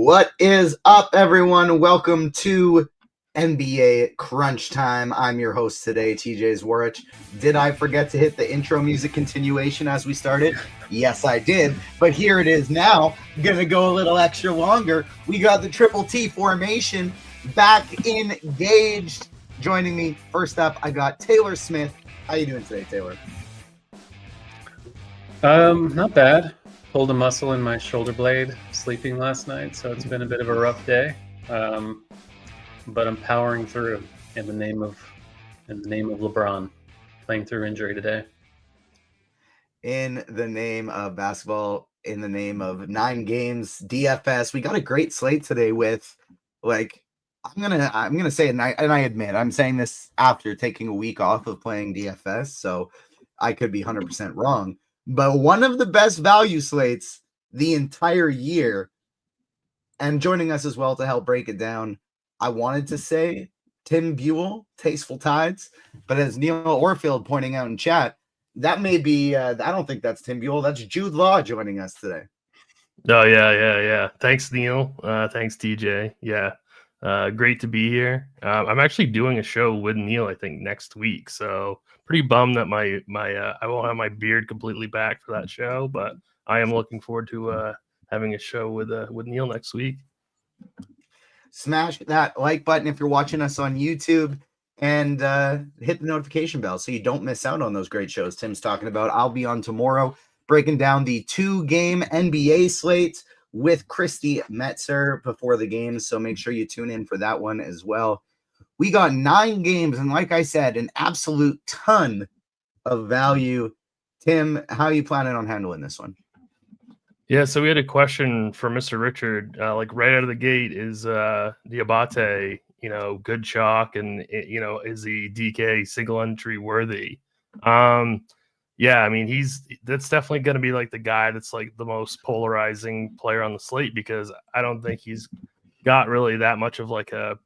What is up, everyone? Welcome to NBA Crunch Time. I'm your host today, TJ Zwarich. Did I forget to hit the intro music continuation as we started? Yes, I did. But here it is now. Gonna go a little extra longer. We got the Triple T formation back engaged. Joining me first up, I got Taylor Smith. How you doing today, Taylor? Not bad. Pulled a muscle in my shoulder blade sleeping last night, so it's been a bit of a rough day. But I'm powering through in the name of LeBron, playing through injury today. In the name of basketball, in the name of 9 games, DFS, we got a great slate today with, I'm gonna say, and I admit I'm saying this after taking a week off of playing DFS, so I could be 100% wrong. But one of the best value slates the entire year. And joining us as well to help break it down, I wanted to say Tim Buell, Tasteful Tides, but as Neil Orfield pointing out in chat, that may be, I don't think that's Tim Buell, that's Jude Law joining us today. Oh, yeah. Thanks, Neil. Thanks, TJ. Yeah, great to be here. I'm actually doing a show with Neil, I think, next week, so pretty bummed that my I won't have my beard completely back for that show, but I am looking forward to having a show with Neil next week. Smash that like button if you're watching us on YouTube, and hit the notification bell so you don't miss out on those great shows Tim's talking about. I'll be on tomorrow breaking down the 2-game NBA slate with Christy Metzer before the games, so make sure you tune in for that one as well. We got 9 games, and like I said, an absolute ton of value. Tim, how are you planning on handling this one? Yeah, so we had a question for Mr. Richard, right out of the gate, is Diabate, good chalk, and is he DK single entry worthy? Yeah, I mean, that's definitely going to be like the guy that's like the most polarizing player on the slate, because I don't think he's got really that much of like a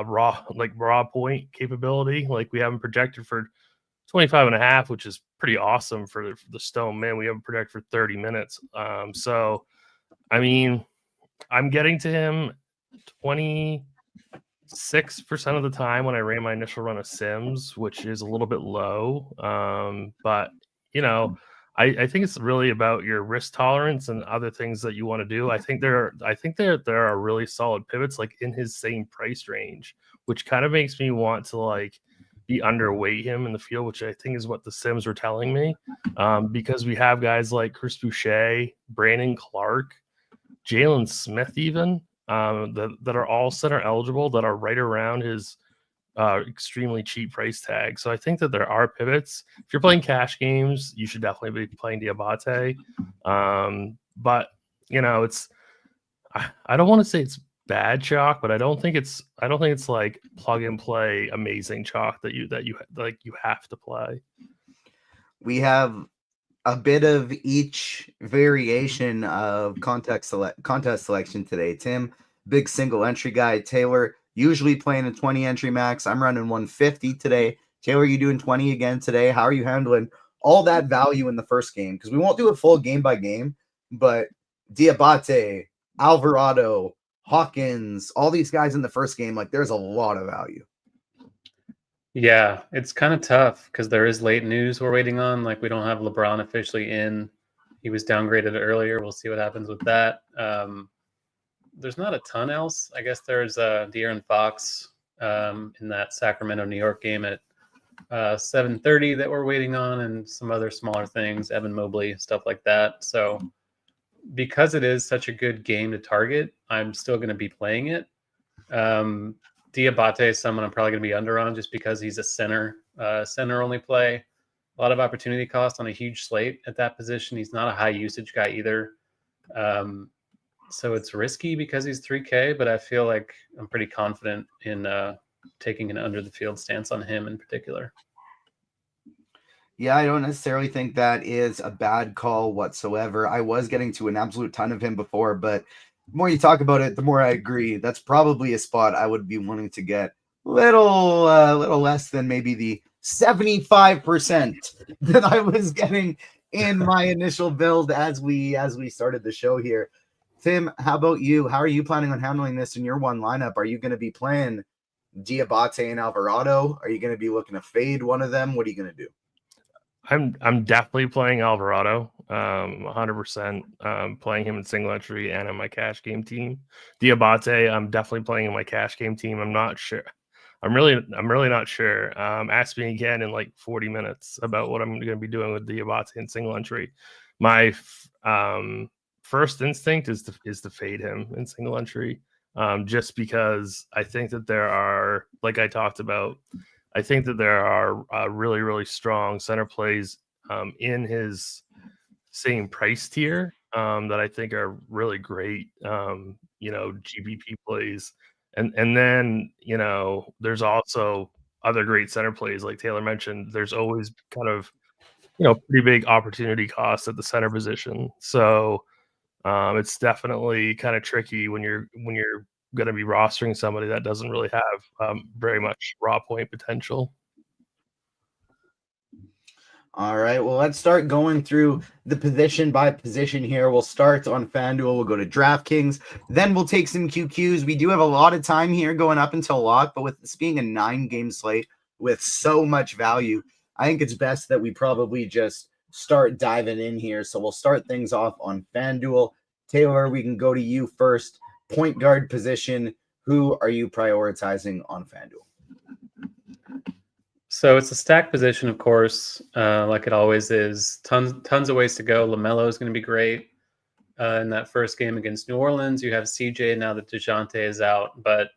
raw point capability. Like, we haven't projected for 25.5, which is pretty awesome for the Stone Man. We haven't projected for 30 minutes. So, I mean, I'm getting to him 26% of the time when I ran my initial run of Sims, which is a little bit low. But, I think it's really about your risk tolerance and other things that you want to do. I think there are really solid pivots like in his same price range, which kind of makes me want to be underweight him in the field, which I think is what the Sims were telling me. Because we have guys like Chris Boucher, Brandon Clark, Jalen Smith, even that are all center eligible, that are right around his extremely cheap price tag. So I think that there are pivots. If you're playing cash games, you should definitely be playing Diabate. But it's, I don't want to say it's bad chalk, but I don't think it's like plug and play amazing chalk that you have to play. We have a bit of each variation of contest selection today. Tim, big single entry guy. Taylor, usually playing a 20 entry max. I'm running 150 today. Taylor, you doing 20 again today? How are you handling all that value in the first game? Because we won't do it full game by game, but Diabate, Alvarado, Hawkins, all these guys in the first game, there's a lot of value. Yeah, it's kind of tough because there is late news we're waiting on. We don't have LeBron officially in. He was downgraded earlier. We'll see what happens with that. There's not a ton else. I guess there's De'Aaron Fox in that Sacramento, New York game at 7:30 that we're waiting on, and some other smaller things, Evan Mobley, stuff like that. So because it is such a good game to target, I'm still going to be playing it. Diabate is someone I'm probably going to be under on just because he's a center only play. A lot of opportunity cost on a huge slate at that position. He's not a high usage guy either. So it's risky because he's 3K, but I feel like I'm pretty confident in taking an under the field stance on him in particular. Yeah, I don't necessarily think that is a bad call whatsoever. I was getting to an absolute ton of him before, but the more you talk about it, the more I agree. That's probably a spot I would be wanting to get little less than maybe the 75% that I was getting in my initial build as we started the show here. Tim, how about you? How are you planning on handling this in your one lineup? Are you going to be playing Diabate and Alvarado? Are you going to be looking to fade one of them? What are you going to do? I'm definitely playing Alvarado, 100%. Playing him in single entry and in my cash game team. Diabate, I'm definitely playing in my cash game team. I'm not sure. I'm really not sure. Ask me again in like 40 minutes about what I'm going to be doing with Diabate in single entry. My first instinct is to fade him in single entry, just because I think that there are, like I talked about, I think that there are really, really strong center plays in his same price tier that I think are really great, GBP plays. And then, there's also other great center plays like Taylor mentioned. There's always kind of, pretty big opportunity cost at the center position. So it's definitely kind of tricky when you're going to be rostering somebody that doesn't really have very much raw point potential. All right, well, let's start going through the position by position here. We'll start on FanDuel. We'll go to DraftKings. Then we'll take some QQs. We do have a lot of time here going up until lock, but with this being a 9-game slate with so much value, I think it's best that we probably just start diving in here. So we'll start things off on FanDuel. Taylor, we can go to you first. Point guard position. Who are you prioritizing on FanDuel? So it's a stack position, of course, like it always is. Tons of ways to go. LaMelo is going to be great in that first game against New Orleans. You have CJ now that DeJounte is out. But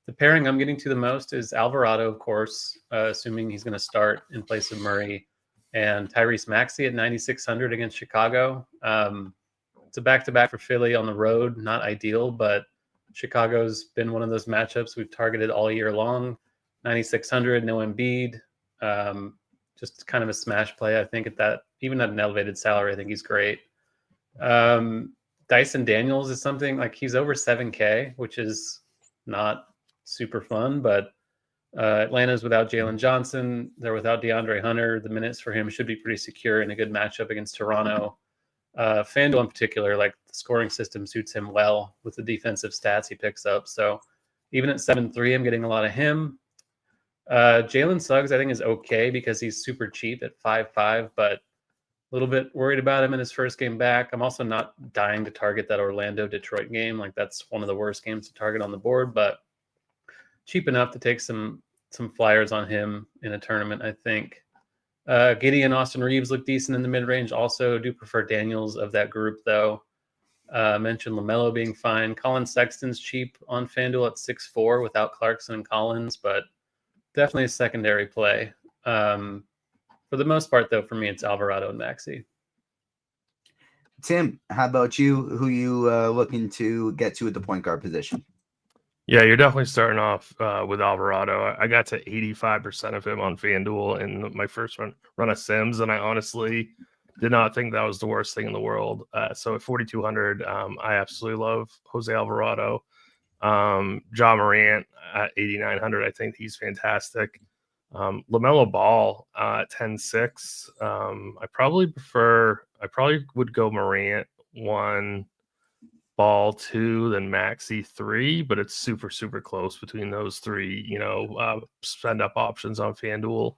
the pairing I'm getting to the most is Alvarado, of course, assuming he's going to start in place of Murray, and Tyrese Maxey at 9,600 against Chicago. It's a back-to-back for Philly on the road. Not ideal, but Chicago's been one of those matchups we've targeted all year long. 9,600, no Embiid. Just kind of a smash play, I think, even at an elevated salary. I think he's great. Dyson Daniels is something like he's over 7K, which is not super fun, but Atlanta's without Jalen Johnson. They're without DeAndre Hunter. The minutes for him should be pretty secure in a good matchup against Toronto. FanDuel in particular, like the scoring system suits him well with the defensive stats he picks up. So even at 7.3, I'm getting a lot of him. Jalen Suggs, I think, is okay because he's super cheap at 5.5, but a little bit worried about him in his first game back. I'm also not dying to target that Orlando-Detroit game. Like, that's one of the worst games to target on the board, but cheap enough to take some flyers on him in a tournament, I think. Giddey and Austin Reeves look decent in the mid-range. Also do prefer Daniels of that group, though. Mentioned LaMelo being fine. Colin Sexton's cheap on FanDuel at 6.4 without Clarkson and Collins, but definitely a secondary play. For the most part, though, for me, it's Alvarado and Maxey. Tim, how about you? Who you looking to get to at the point guard position? Yeah, you're definitely starting off with Alvarado. I got to 85% of him on FanDuel in my first run of Sims, and I honestly did not think that was the worst thing in the world. So at 4,200, I absolutely love Jose Alvarado. Ja Morant at 8,900, I think he's fantastic. LaMelo Ball at 10.6. I probably would go Morant 1, Ball 2, then Maxey 3, but it's super, super close between those three, spend up options on FanDuel.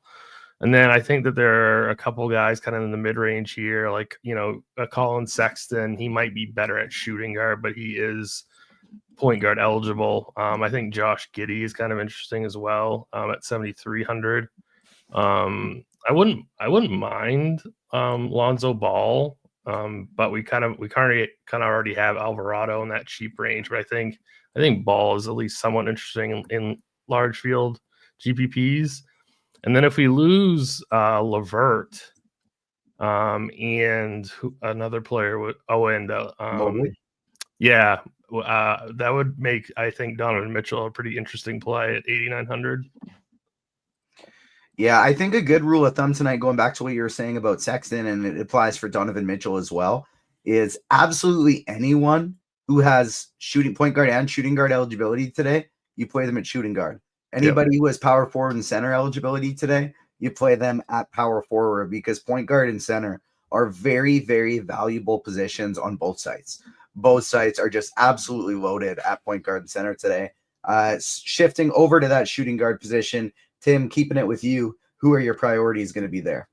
And then I think that there are a couple guys kind of in the mid-range here, like, Colin Sexton. He might be better at shooting guard, but he is point guard eligible. I think Josh Giddey is kind of interesting as well at 7,300. I wouldn't mind Lonzo Ball, but we kind of already have Alvarado in that cheap range. But I think Ball is at least somewhat interesting in large field GPPs. And then if we lose LeVert and another player would that would make, I think, Donovan Mitchell a pretty interesting play at 8,900. Yeah, I think a good rule of thumb tonight, going back to what you were saying about Sexton, and it applies for Donovan Mitchell as well, is absolutely anyone who has point guard and shooting guard eligibility today, you play them at shooting guard. Anybody who has power forward and center eligibility today, you play them at power forward, because point guard and center are very, very valuable positions on both sides. both sites are just absolutely loaded at point guard and center today. Shifting over to that shooting guard position, Tim, keeping it with you, who are your priorities going to be there?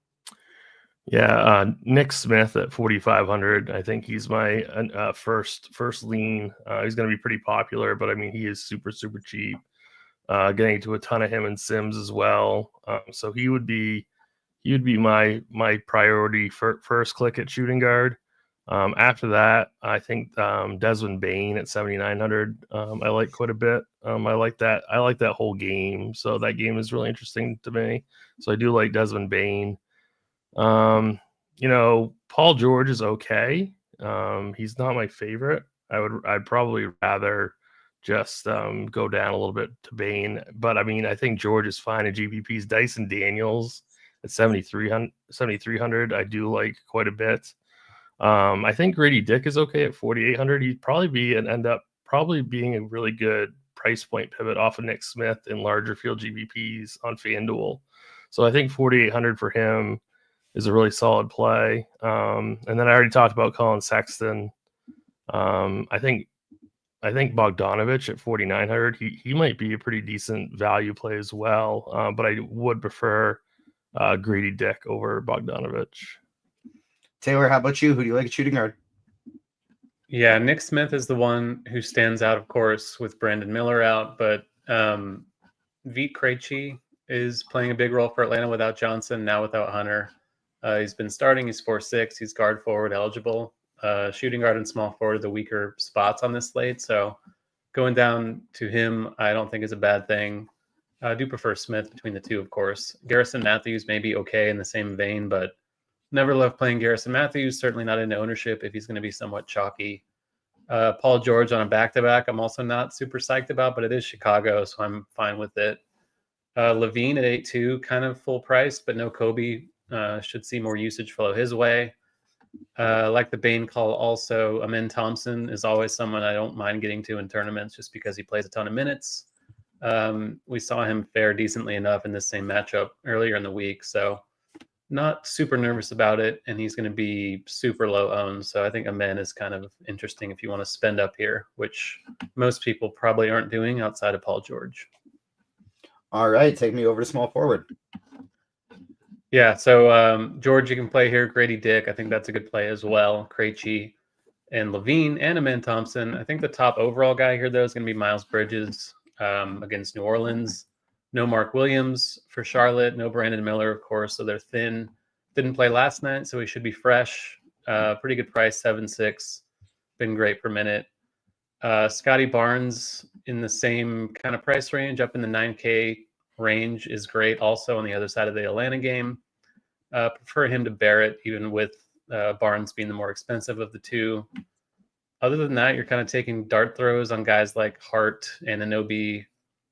Yeah, Nick Smith at 4,500. I think he's my first lean. He's going to be pretty popular, but I mean, he is super cheap. Getting to a ton of him in Sims as well. So he would be my priority for first click at shooting guard. After that, I think Desmond Bain at 7,900. I like quite a bit. I like that whole game. So that game is really interesting to me. So I do like Desmond Bain. Paul George is okay. He's not my favorite. I'd probably rather just go down a little bit to Bain. But I mean, I think George is fine at GPPs. Dyson Daniels at 7,300. I do like quite a bit. I think Grady Dick is okay at 4,800. He'd probably end up being a really good price point pivot off of Nick Smith in larger field GPPs on FanDuel. So I think 4,800 for him is a really solid play. And then I already talked about Colin Sexton. I think Bogdanovich at 4,900. He might be a pretty decent value play as well. But I would prefer Grady Dick over Bogdanovich. Taylor, how about you? Who do you like at shooting guard? Yeah, Nick Smith is the one who stands out, of course, with Brandon Miller out. But Vit Krejci is playing a big role for Atlanta without Johnson, now without Hunter. He's been starting. He's 4'6". He's guard forward eligible. Shooting guard and small forward are the weaker spots on this slate. So going down to him, I don't think is a bad thing. I do prefer Smith between the two, of course. Garrison Matthews may be okay in the same vein, but never loved playing Garrison Matthews. Certainly not into ownership if he's going to be somewhat chalky. Paul George on a back-to-back, I'm also not super psyched about, but it is Chicago, so I'm fine with it. Levine at 8.2, kind of full priced, but no Kobe. Should see more usage flow his way. Like the Bain call also, Amen Thompson is always someone I don't mind getting to in tournaments just because he plays a ton of minutes. We saw him fare decently enough in this same matchup earlier in the week, so not super nervous about it, and he's going to be super low owned. So I think Amen is kind of interesting if you want to spend up here, which most people probably aren't doing outside of Paul George. All right, take me over to small forward. Yeah, so George, you can play here. Grady Dick, I think that's a good play as well. Krejci and Levine and Amen Thompson. I think the top overall guy here, though, is going to be Miles Bridges against New Orleans. No Mark Williams for Charlotte. No Brandon Miller, of course. So they're thin. Didn't play last night, so he should be fresh. Pretty good price, 7.6. Been great per minute. Scotty Barnes in the same kind of price range, up in the 9K range, is great. Also on the other side of the Atlanta game. Prefer him to Barrett, even with Barnes being the more expensive of the two. Other than that, you're kind of taking dart throws on guys like Hart and Anunoby.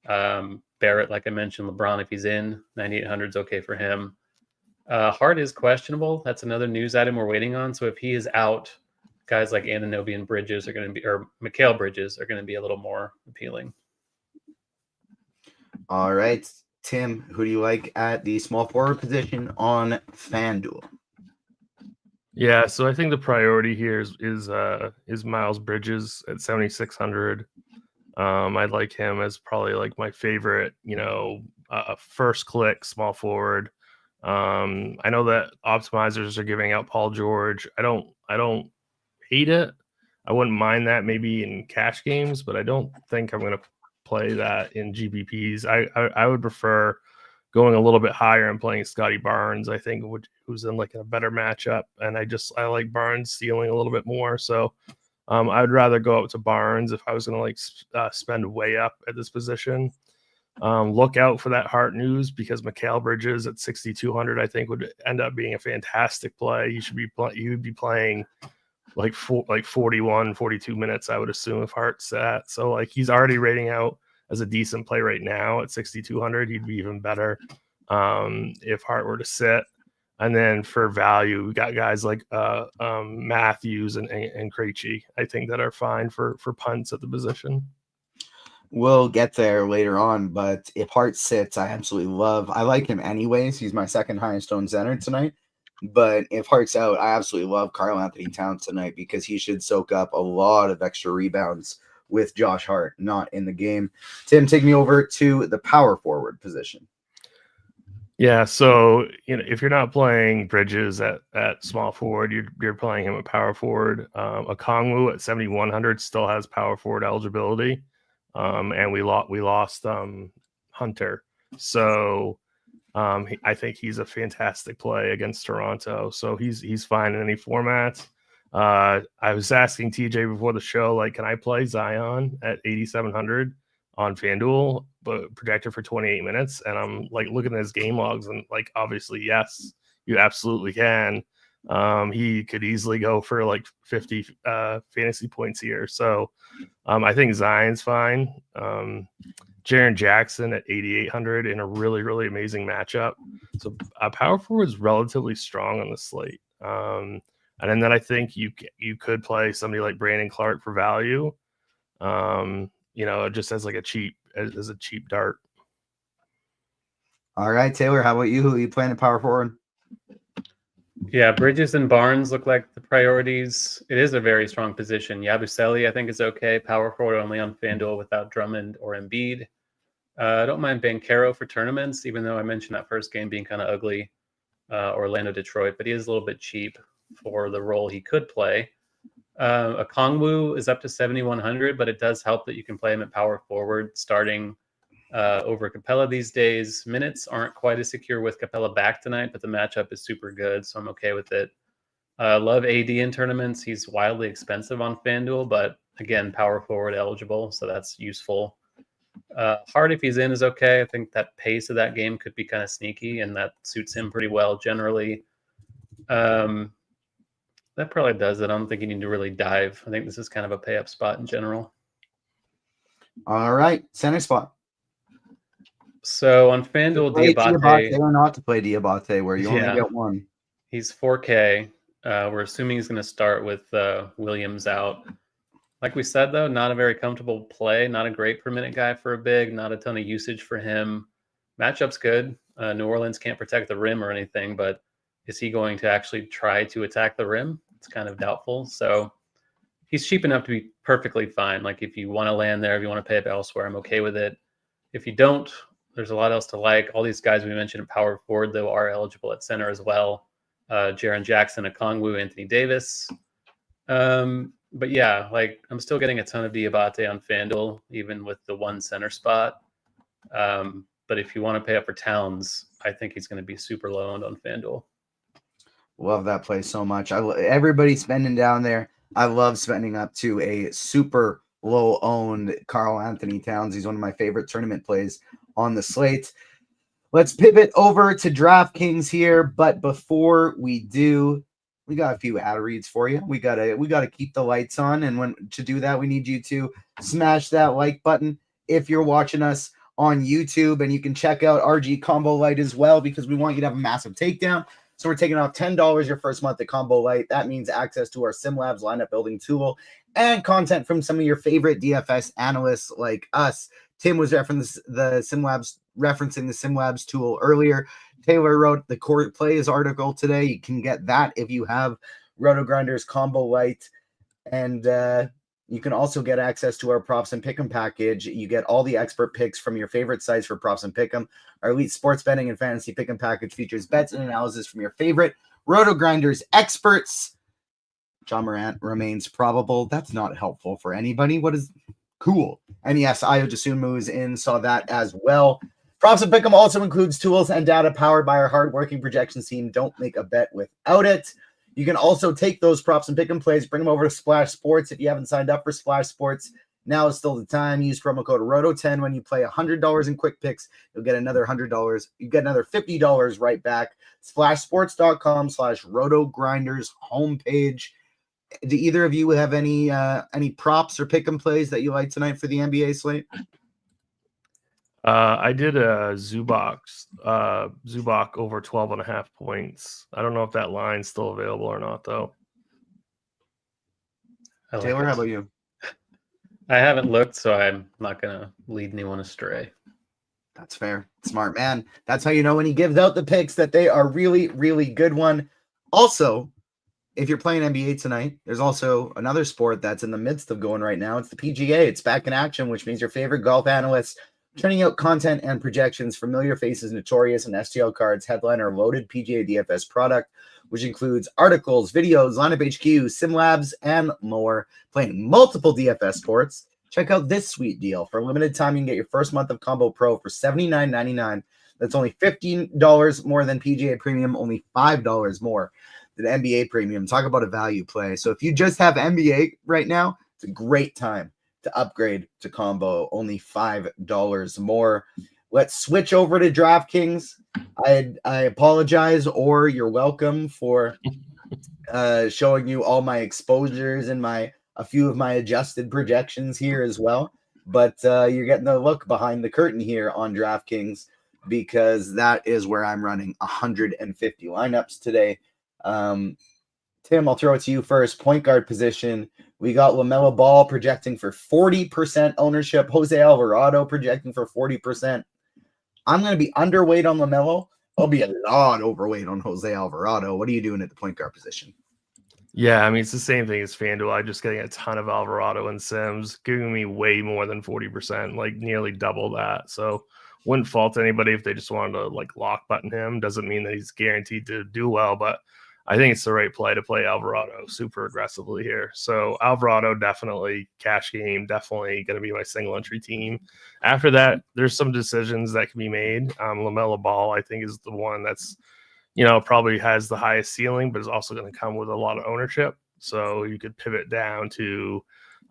Barrett, like I mentioned, LeBron, if he's in, 9,800 is okay for him. Hart is questionable. That's another news item we're waiting on. So if he is out, guys like Anunoby and Bridges are going to be, or Mikal Bridges are going to be a little more appealing. All right, Tim, who do you like at the small forward position on FanDuel? Yeah, so I think the priority here is Miles Bridges at 7,600. I like him as probably like my favorite, first click small forward. I know that optimizers are giving out Paul George. I don't hate it. I wouldn't mind that maybe in cash games, but I don't think I'm going to play that in GPPs. I would prefer going a little bit higher and playing Scotty Barnes. I think who's in like a better matchup, and I like Barnes stealing a little bit more. So I'd rather go up to Barnes if I was going to spend way up at this position. Look out for that Hart news because Mikal Bridges at 6,200 I think would end up being a fantastic play. He would be playing like 41, 42 minutes, I would assume, if Hart's set. So like he's already rating out as a decent play right now at 6,200. He'd be even better if Hart were to sit. And then for value, we got guys like Matthews and Krejci, I think, that are fine for punts at the position. We'll get there later on, but if Hart sits, I absolutely love. I like him anyways. He's my second highest owned center tonight. But if Hart's out, I absolutely love Karl Anthony Towns tonight because he should soak up a lot of extra rebounds with Josh Hart not in the game. Tim, take me over to the power forward position. Yeah, so if you're not playing Bridges at small forward, you're playing him at power forward. Okongwu at 7,100 still has power forward eligibility, and we lost Hunter. So I think he's a fantastic play against Toronto. So he's fine in any format. I was asking TJ before the show, like, can I play Zion at 8,700 on FanDuel, but projected for 28 minutes? And I'm like looking at his game logs, and like, obviously, yes, you absolutely can. He could easily go for like 50 fantasy points here. So I think Zion's fine. Jaren Jackson at 8,800 in a really, really amazing matchup. So power forward is relatively strong on the slate. And then I think you could play somebody like Brandon Clark for value. Just as like a cheap dart. All right, Taylor, how about you? Who are you playing at power forward? Yeah, Bridges and Barnes look like the priorities. It is a very strong position. Yabusele, I think, is okay. Power forward only on FanDuel without Drummond or Embiid. I don't mind Banchero for tournaments, even though I mentioned that first game being kind of ugly, Orlando, Detroit, but he is a little bit cheap for the role he could play. Okongwu is up to 7,100, but it does help that you can play him at power forward starting over Capella these days. Minutes aren't quite as secure with Capella back tonight, but the matchup is super good, so I'm okay with it. Love AD in tournaments. He's wildly expensive on FanDuel, but again, power forward eligible, so that's useful. Hart, if he's in, is okay. I think that pace of that game could be kind of sneaky, and that suits him pretty well generally. That probably does it. I don't think you need to really dive. I think this is kind of a pay-up spot in general. All right, center spot. So on FanDuel, Diabate or not to play Diabate, where you only get one. He's 4K. We're assuming he's going to start with Williams out. Like we said, though, not a very comfortable play. Not a great per minute guy for a big. Not a ton of usage for him. Matchup's good. New Orleans can't protect the rim or anything, but is he going to actually try to attack the rim? It's kind of doubtful. So he's cheap enough to be perfectly fine. Like if you want to land there, if you want to pay up elsewhere, I'm okay with it. If you don't, there's a lot else to like. All these guys we mentioned at power forward, though, are eligible at center as well. Jaren Jackson, Okongwu, Anthony Davis. But yeah, like I'm still getting a ton of Diabate on FanDuel, even with the one center spot. But if you want to pay up for Towns, I think he's going to be super low owned on FanDuel. Love that play so much. Everybody spending down there. I love spending up to a super low owned Karl Anthony Towns. He's one of my favorite tournament plays on the slate. Let's pivot over to DraftKings here. But before we do, we got a few ad reads for you. We gotta keep the lights on. And when to do that, we need you to smash that like button if you're watching us on YouTube. And you can check out RG Combo Light as well, because we want you to have a massive takedown. So we're taking off $10 your first month at Combo Light. That means access to our SimLabs lineup building tool and content from some of your favorite DFS analysts like us. Tim was referencing the SimLabs tool earlier. Taylor wrote the Court Plays article today. You can get that if you have RotoGrinders Combo Light. And you can also get access to our Props and Pick'em package. You get all the expert picks from your favorite sites for Props and Pick'em. Our Elite Sports Betting and Fantasy Pick'em package features bets and analysis from your favorite RotoGrinders experts. John Morant remains probable. That's not helpful for anybody. What is cool? And yes, Ayo Dosunmu is in. Saw that as well. Props and Pick'em also includes tools and data powered by our hardworking projections team. Don't make a bet without it. You can also take those Props and Pick'em plays, bring them over to Splash Sports. If you haven't signed up for Splash Sports, now is still the time. Use promo code ROTO10 when you play $100 in quick picks. You'll get another $100. You get another $50 right back. SplashSports.com/RotoGrinders homepage. Do either of you have any props or Pick'em plays that you like tonight for the NBA slate? I did a Zubac over 12.5 points. I don't know if that line's still available or not, though. Taylor, how about you? I haven't looked, so I'm not going to lead anyone astray. That's fair. Smart man. That's how you know when he gives out the picks that they are really, really good one. Also, if you're playing NBA tonight, there's also another sport that's in the midst of going right now. It's the PGA. It's back in action, which means your favorite golf analysts turning out content and projections, familiar faces, notorious, and STL cards, headliner a loaded PGA DFS product, which includes articles, videos, lineup HQ, SimLabs, and more. Playing multiple DFS sports. Check out this sweet deal. For a limited time, you can get your first month of Combo Pro for $79.99. That's only $15 more than PGA Premium, only $5 more than NBA Premium. Talk about a value play. So if you just have NBA right now, it's a great time to upgrade to Combo, only $5 more. Let's switch over to DraftKings. I apologize, or you're welcome for showing you all my exposures and a few of my adjusted projections here as well. But you're getting a look behind the curtain here on DraftKings, because that is where I'm running 150 lineups today. Tim, I'll throw it to you first. Point guard position. We got LaMelo Ball projecting for 40% ownership. Jose Alvarado projecting for 40%. I'm going to be underweight on LaMelo. I'll be a lot overweight on Jose Alvarado. What are you doing at the point guard position? Yeah, I mean, it's the same thing as FanDuel. I'm just getting a ton of Alvarado and Sims, giving me way more than 40%, like nearly double that. So wouldn't fault anybody if they just wanted to like lock button him. Doesn't mean that he's guaranteed to do well, but I think it's the right play to play Alvarado super aggressively here. So Alvarado, definitely cash game, definitely going to be my single entry team. After that, there's some decisions that can be made. LaMelo Ball, I think, is the one that's, probably has the highest ceiling, but is also going to come with a lot of ownership. So you could pivot down to,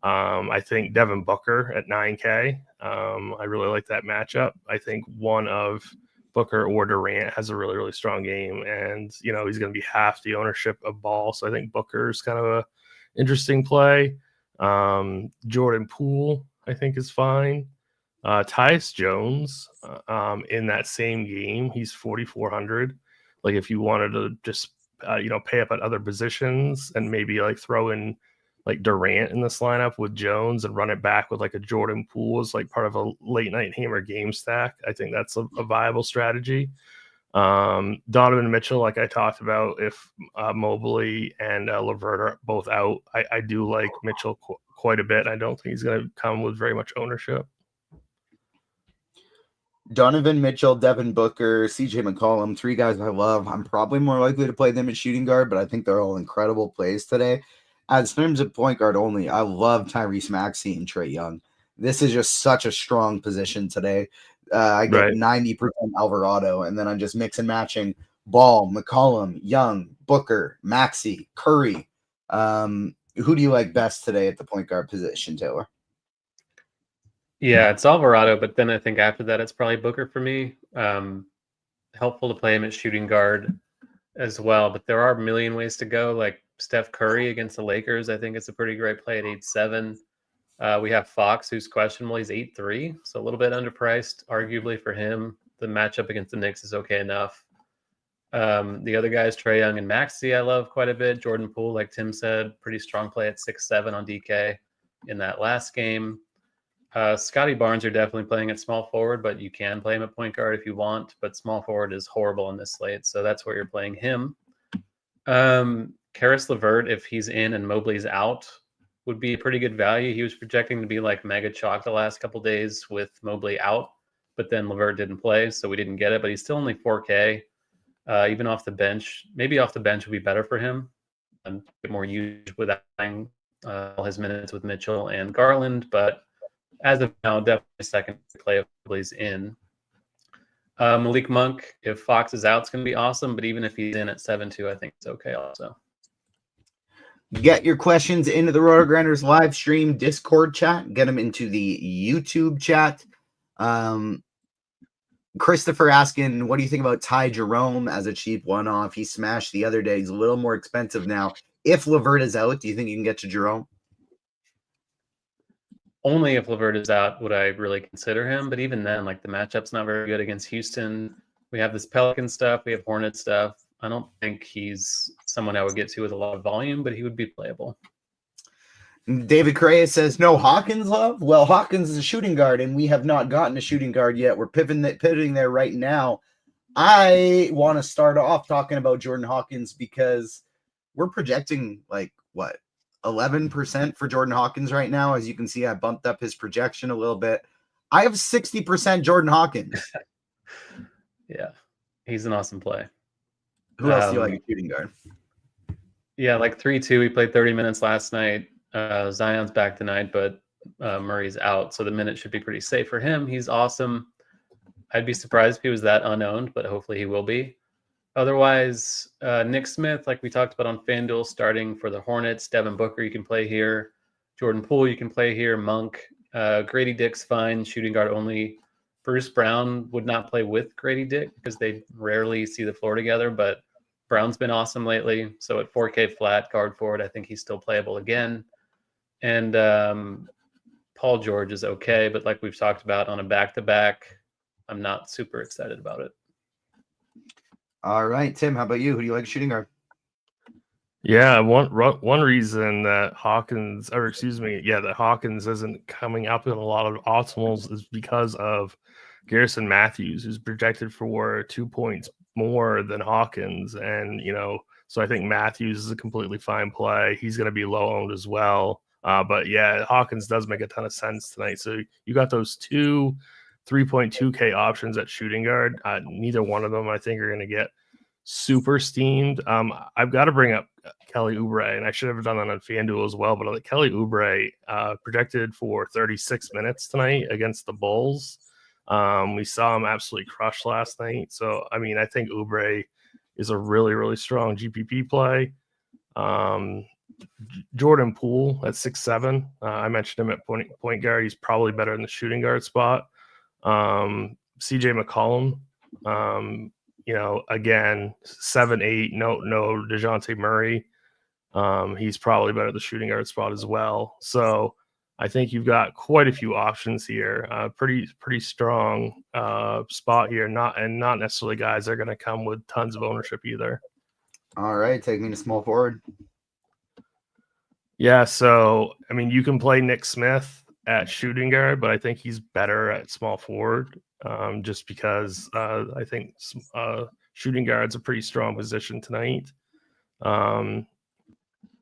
I think, Devin Booker at 9K. I really like that matchup. I think one of Booker or Durant has a really, really strong game, and he's going to be half the ownership of Ball. So I think Booker's kind of a interesting play. Jordan Poole, I think, is fine. Tyus Jones, in that same game, he's 4,400. Like if you wanted to just pay up at other positions and maybe like throw in like Durant in this lineup with Jones and run it back with like a Jordan Poole as like part of a late night hammer game stack, I think that's a viable strategy. Donovan Mitchell, like I talked about, if Mobley and LeVert are both out, I do like Mitchell quite a bit. I don't think he's going to come with very much ownership. Donovan Mitchell, Devin Booker, CJ McCollum, three guys I love. I'm probably more likely to play them at shooting guard, but I think they're all incredible plays today. As terms of point guard only, I love Tyrese Maxey and Trae Young. This is just such a strong position today. I get 90% Alvarado, and then I'm just mix and matching Ball, McCollum, Young, Booker, Maxey, Curry. Who do you like best today at the point guard position, Taylor? Yeah, it's Alvarado, but then I think after that it's probably Booker for me. Helpful to play him at shooting guard as well, but there are a million ways to go. Like Steph Curry against the Lakers, I think it's a pretty great play at 8.7. We have Fox, who's questionable. He's 8.3, so a little bit underpriced, arguably, for him. The matchup against the Knicks is okay enough. The other guys, Trae Young and Maxey, I love quite a bit. Jordan Poole, like Tim said, pretty strong play at 6.7 on DK in that last game. Scotty Barnes, are definitely playing at small forward, but you can play him at point guard if you want. But small forward is horrible in this slate, so that's where you're playing him. Karis LeVert, if he's in and Mobley's out, would be a pretty good value. He was projecting to be like mega chalk the last couple days with Mobley out, but then LeVert didn't play, so we didn't get it. But he's still only 4K. Even off the bench, maybe off the bench would be better for him. A bit more used without all his minutes with Mitchell and Garland, but as of now, definitely second play if Mobley's in. Malik Monk, if Fox is out, it's going to be awesome. But even if he's in at 7.2, I think it's okay also. Get your questions into the RotoGrinders live stream Discord chat. Get them into the YouTube chat. Christopher asking, what do you think about Ty Jerome as a cheap one-off? He smashed the other day. He's a little more expensive now. If LeVert is out, do you think you can get to Jerome? Only if LeVert is out would I really consider him. But even then, like the matchup's not very good against Houston. We have this Pelican stuff. We have Hornet stuff. I don't think he's someone I would get to with a lot of volume, but he would be playable. David Correa says, no Hawkins love? Well, Hawkins is a shooting guard, and we have not gotten a shooting guard yet. We're pivoting there right now. I want to start off talking about Jordan Hawkins because we're projecting 11% for Jordan Hawkins right now. As you can see, I bumped up his projection a little bit. I have 60% Jordan Hawkins. Yeah, he's an awesome play. Who else do you like at shooting guard? Yeah, like 3-2. He played 30 minutes last night. Zion's back tonight, but Murray's out, so the minute should be pretty safe for him. He's awesome. I'd be surprised if he was that unowned, but hopefully he will be. Otherwise, Nick Smith, like we talked about on FanDuel, starting for the Hornets. Devin Booker, you can play here. Jordan Poole, you can play here. Monk. Grady Dick's fine, shooting guard only. Bruce Brown would not play with Grady Dick because they rarely see the floor together, but Brown's been awesome lately. So at 4K flat, guard forward, I think he's still playable again. And Paul George is okay, but like we've talked about on a back-to-back, I'm not super excited about it. All right, Tim, how about you? Who do you like shooting guard? Yeah, one reason that that Hawkins isn't coming up in a lot of optimals is because of Garrison Matthews, who's projected for 2 points more than Hawkins. And, so I think Matthews is a completely fine play. He's going to be low owned as well. But yeah, Hawkins does make a ton of sense tonight. So you got those two 3.2K options at shooting guard. Neither one of them, I think, are going to get super steamed. I've got to bring up Kelly Oubre, and I should have done that on FanDuel as well. But Kelly Oubre projected for 36 minutes tonight against the Bulls. We saw him absolutely crush last night. So, I mean, I think Oubre is a really, really strong GPP play. Jordan Poole at 6'7". I mentioned him at point guard. He's probably better in the shooting guard spot. CJ McCollum, again, 7'8", no DeJounte Murray. He's probably better at the shooting guard spot as well. So I think you've got quite a few options here. Pretty strong spot here. Not necessarily guys that are going to come with tons of ownership either. All right, take me to small forward. Yeah, so I mean, you can play Nick Smith at shooting guard, but I think he's better at small forward, just because I think shooting guard's a pretty strong position tonight.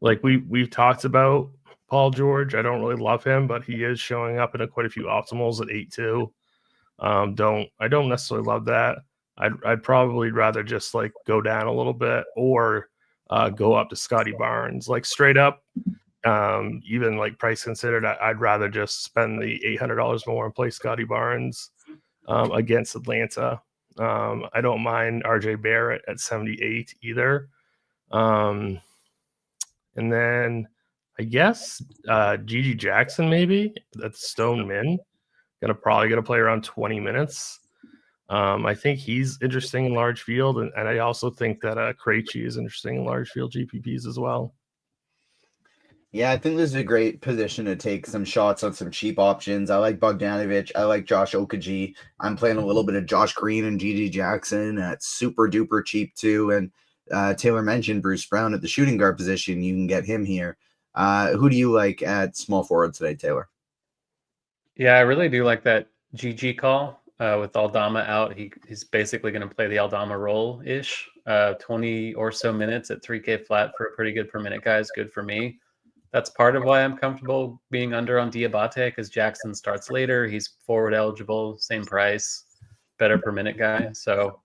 Like we've talked about Paul George. I don't really love him, but he is showing up in quite a few optimals at 8-2. I don't necessarily love that. I'd probably rather just go down a little bit or go up to Scotty Barnes, straight up. Even price considered, I'd rather just spend the $800 more and play Scotty Barnes against Atlanta. I don't mind RJ Barrett at 78 either. And then I guess Gigi Jackson, maybe that's Stone Min. Probably gonna play around 20 minutes. I think he's interesting in large field, and I also think that Krejci is interesting in large field GPPs as well. Yeah, I think this is a great position to take some shots on some cheap options. I like Bogdanovic. I like Josh Okogie. I'm playing a little bit of Josh Green and Gigi Jackson at super duper cheap too. And Taylor mentioned Bruce Brown at the shooting guard position. You can get him here. Who do you like at small forward today, Taylor? Yeah, I really do like that GG call with Aldama out. He's basically going to play the Aldama role-ish. 20 or so minutes at 3K flat for a pretty good per minute guy is good for me. That's part of why I'm comfortable being under on Diabate, because Jackson starts later. He's forward eligible, same price, better per minute guy. So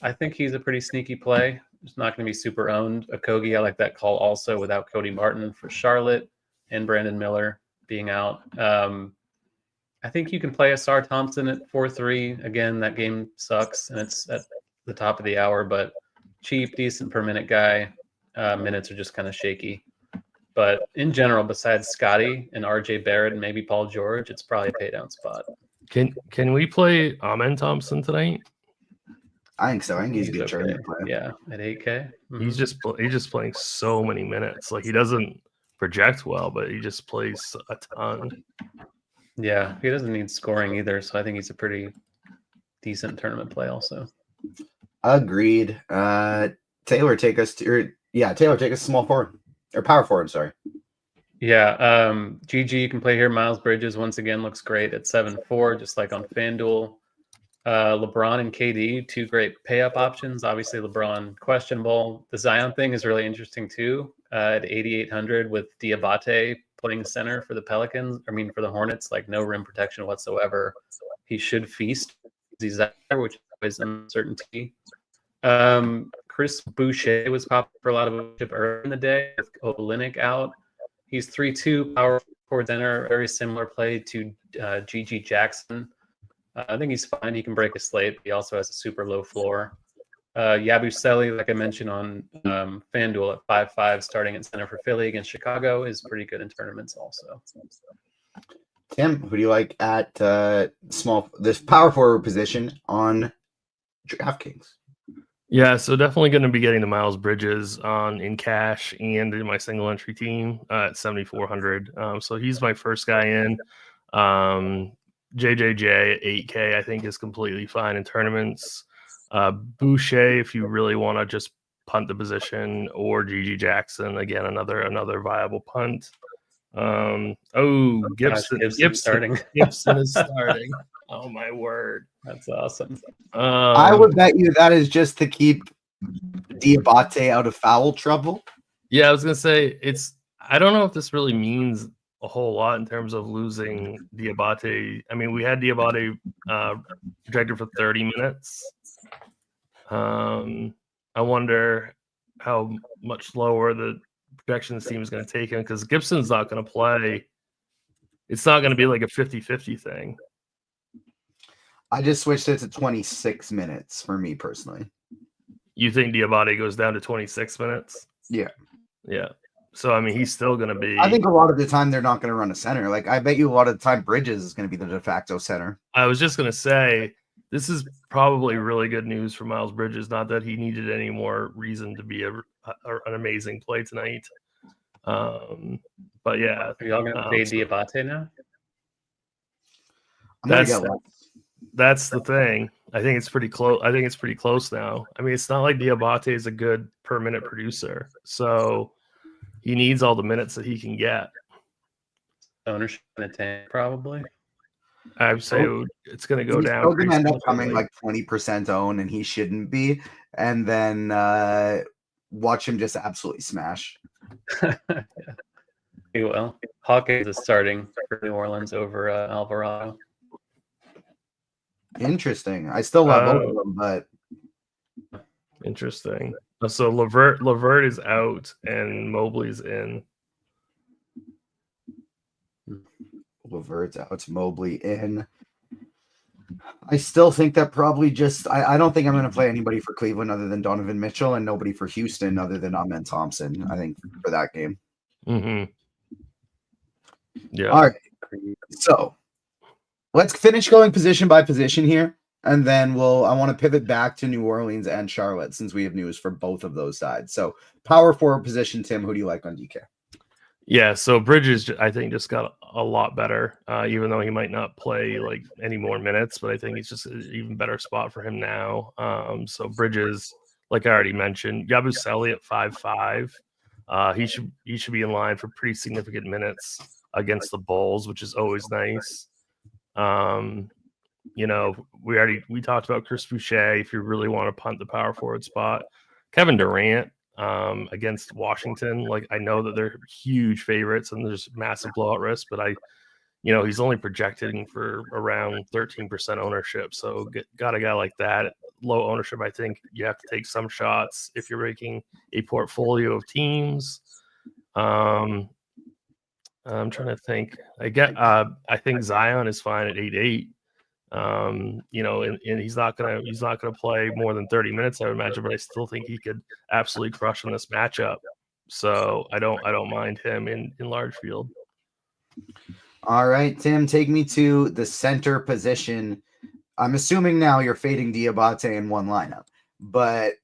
I think he's a pretty sneaky play. It's not going to be super owned. Okogie, I like that call also without Cody Martin for Charlotte and Brandon Miller being out. I think you can play Asar Thompson at 4-3. Again, that game sucks, and it's at the top of the hour, but cheap, decent per minute guy. Minutes are just kind of shaky. But in general, besides Scotty and RJ Barrett and maybe Paul George, it's probably a pay down spot. Can we play Amen Thompson tonight? I think so. I think he's a good turn to play. Yeah, at 8K. Mm-hmm. He's just playing so many minutes. He doesn't project well, but he just plays a ton. Yeah, he doesn't need scoring either, so I think he's a pretty decent tournament play also. Agreed. Taylor, take us small forward. Or power forward, sorry. Yeah, GG, you can play here. Miles Bridges, once again, looks great at 7-4, just like on FanDuel. LeBron and KD, two great pay-up options. Obviously, LeBron questionable. The Zion thing is really interesting too. At 8,800 with Diabate playing center for the Pelicans. I mean, for the Hornets, like no rim protection whatsoever. He should feast. He's there, which is uncertainty. Chris Boucher was popping for a lot of ownership early in the day with Olynyk out. He's 3-2 power forward center, very similar play to GG Jackson. I think he's fine. He can break a slate. He also has a super low floor. Yabusele, like I mentioned on FanDuel at 5-5, starting at center for Philly against Chicago, is pretty good in tournaments also. Tim, who do you like at this power forward position on DraftKings? Yeah, so definitely going to be getting the Miles Bridges in cash and in my single entry team at 7,400. So he's my first guy in. JJJ at 8K, I think, is completely fine in tournaments. Boucher, if you really want to just punt the position, or GG Jackson, again, another viable punt. Gibson starting. Gibson is starting. Oh my word, that's awesome. I would bet you that is just to keep Diabate out of foul trouble. Yeah, I was gonna say I don't know if this really means a whole lot in terms of losing Diabate. I mean, we had Diabate projected for 30 minutes. I wonder how much lower the projections team is going to take him, because Gibson's not going to play. It's not going to be like a 50-50 thing. I just switched it to 26 minutes for me personally. You think Diabate goes down to 26 minutes? Yeah. Yeah. So, I mean, he's still going to be... I think a lot of the time they're not going to run a center. Like, I bet you a lot of the time Bridges is going to be the de facto center. I was just going to say, this is probably really good news for Miles Bridges. Not that he needed any more reason to be an amazing play tonight. But yeah. Are y'all going to fade Diabate now? That's the thing. I think it's pretty close. I think it's pretty close now. I mean, it's not like Diabate is a good per minute producer, so he needs all the minutes that he can get. Ownership in a tank, probably. I'd say it's going to go down. He's going to end up coming like 20% own, and he shouldn't be. And then watch him just absolutely smash. Yeah. He will. Hawkins is starting for New Orleans over Alvarado. Interesting. I still love both of them, but interesting. So Levert is out and Mobley's in. Levert's out, Mobley in. I still think that probably just I don't think I'm going to play anybody for Cleveland other than Donovan Mitchell, and nobody for Houston other than Amen Thompson, I think, for that game. Mm-hmm. Yeah. All right. So let's finish going position by position here, and then I want to pivot back to New Orleans and Charlotte since we have news for both of those sides. So power forward position, Tim, who do you like on DK? Yeah, so Bridges, I think, just got a lot better, even though he might not play like any more minutes, but I think it's just an even better spot for him now. So Bridges, like I already mentioned, Yabusele at 5-5. He should be in line for pretty significant minutes against the Bulls, which is always nice. You know, we talked about Chris Boucher if you really want to punt the power forward spot. Kevin Durant against Washington, like I know that they're huge favorites and there's massive blowout risk, but he's only projecting for around 13% ownership. So got a guy like that, low ownership. I think you have to take some shots if you're making a portfolio of teams. I'm trying to think. I think Zion is fine at 8-8. And he's not gonna play more than 30 minutes, I would imagine, but I still think he could absolutely crush in this matchup. So I don't mind him in large field. All right, Tim, take me to the center position. I'm assuming now you're fading Diabate in one lineup, but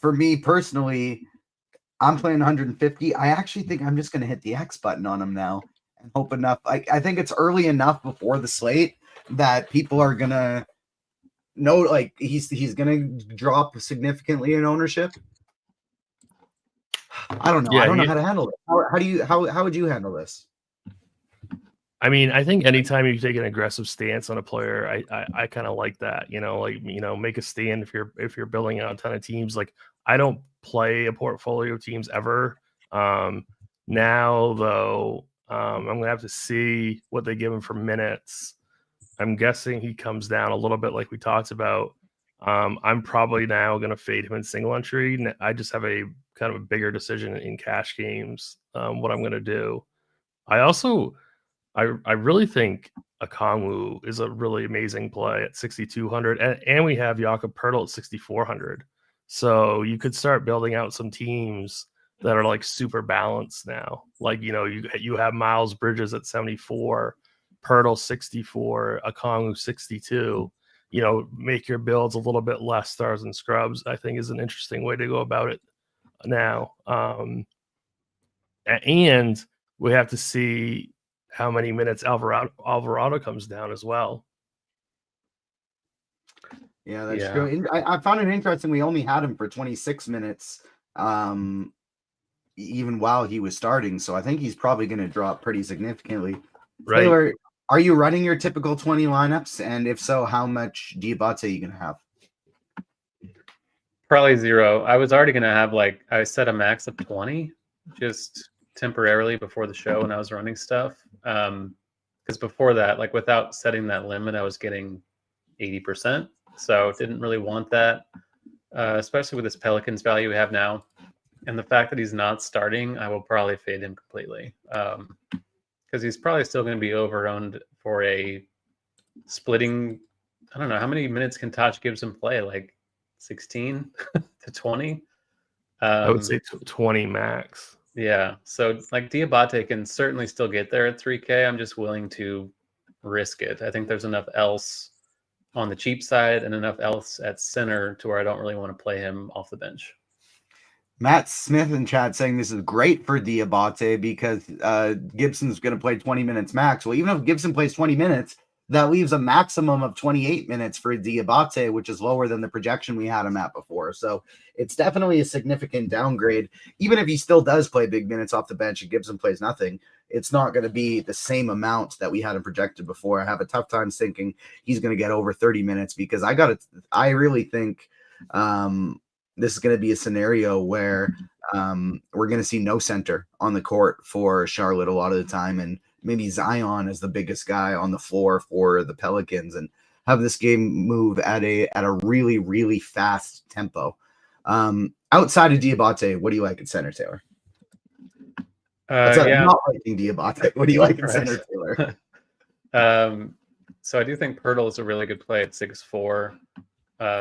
for me personally, I'm playing 150. I actually think I'm just gonna hit the X button on him now and hope enough. I think it's early enough before the slate that people are gonna know, like he's gonna drop significantly in ownership. I don't know. Yeah, I don't know how to handle it. How would you handle this? I mean, I think anytime you take an aggressive stance on a player, I kind of like that. Make a stand if you're building out a ton of teams. Like, I don't play a portfolio of teams ever. Now though, I'm gonna have to see what they give him for minutes. I'm guessing he comes down a little bit, like we talked about. I'm probably now gonna fade him in single entry. I just have a kind of a bigger decision in cash games. What I'm gonna do. I really think Okongwu is a really amazing play at 6,200, and we have Jakob Poeltl at 6,400. So you could start building out some teams that are like super balanced now. Like, you have Miles Bridges at 74, Poeltl 64, Okongwu 62. Make your builds a little bit less stars and scrubs, I think, is an interesting way to go about it now. And we have to see how many minutes Alvarado comes down as well. Yeah, that's true. I found it interesting. We only had him for 26 minutes, even while he was starting. So I think he's probably going to drop pretty significantly. Right. Taylor, are you running your typical 20 lineups? And if so, how much Diabate are you going to have? Probably 0. I was already going to have I set a max of 20 just temporarily before the show when I was running stuff. Because before that, without setting that limit, I was getting 80%. So didn't really want that, especially with this Pelicans value we have now. And the fact that he's not starting, I will probably fade him completely. Because he's probably still going to be over-owned for a splitting. I don't know. How many minutes can Taj Gibson play? 16 to 20? I would say 20 max. Yeah, so Diabate can certainly still get there at 3K. I'm just willing to risk it. I think there's enough else on the cheap side and enough else at center to where I don't really want to play him off the bench. Matt Smith in chat saying this is great for Diabate because Gibson's going to play 20 minutes max. Well, even if Gibson plays 20 minutes, that leaves a maximum of 28 minutes for Diabate, which is lower than the projection we had him at before. So it's definitely a significant downgrade. Even if he still does play big minutes off the bench and Gibson plays nothing, it's not going to be the same amount that we had him projected before. I have a tough time thinking he's going to get over 30 minutes because I really think this is going to be a scenario where we're going to see no center on the court for Charlotte a lot of the time, and maybe Zion is the biggest guy on the floor for the Pelicans, and have this game move at a really, really fast tempo. Outside of Diabate, what do you like at center, Taylor? Not liking Diabate. What do you like at center, Taylor? So I do think Poeltl is a really good play at 6'4".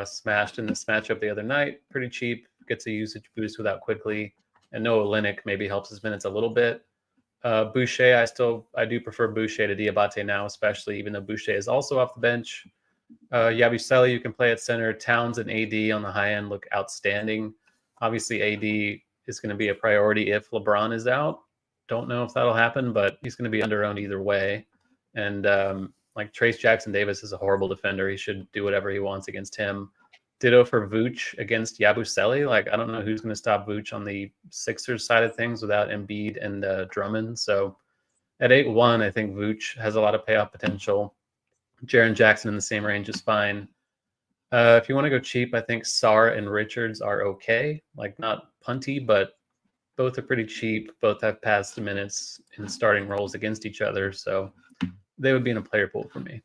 Smashed in this matchup the other night. Pretty cheap. Gets a usage boost without quickly. And Noah Olynyk maybe helps his minutes a little bit. Boucher, I do prefer Boucher to Diabate now, especially even though Boucher is also off the bench. Yabusele you can play at center. Towns and AD on the high end look outstanding. Obviously, AD is going to be a priority if LeBron is out. Don't know if that'll happen, but he's going to be under-owned either way. And Trace Jackson-Davis is a horrible defender. He should do whatever he wants against him. Ditto for Vooch against Yabusele. I don't know who's going to stop Vooch on the Sixers side of things without Embiid and Drummond. So at 8-1, I think Vooch has a lot of payoff potential. Jaren Jackson in the same range is fine. If you want to go cheap, I think Sarr and Richards are okay. Not punty, but both are pretty cheap. Both have passed minutes in starting roles against each other. So they would be in a player pool for me.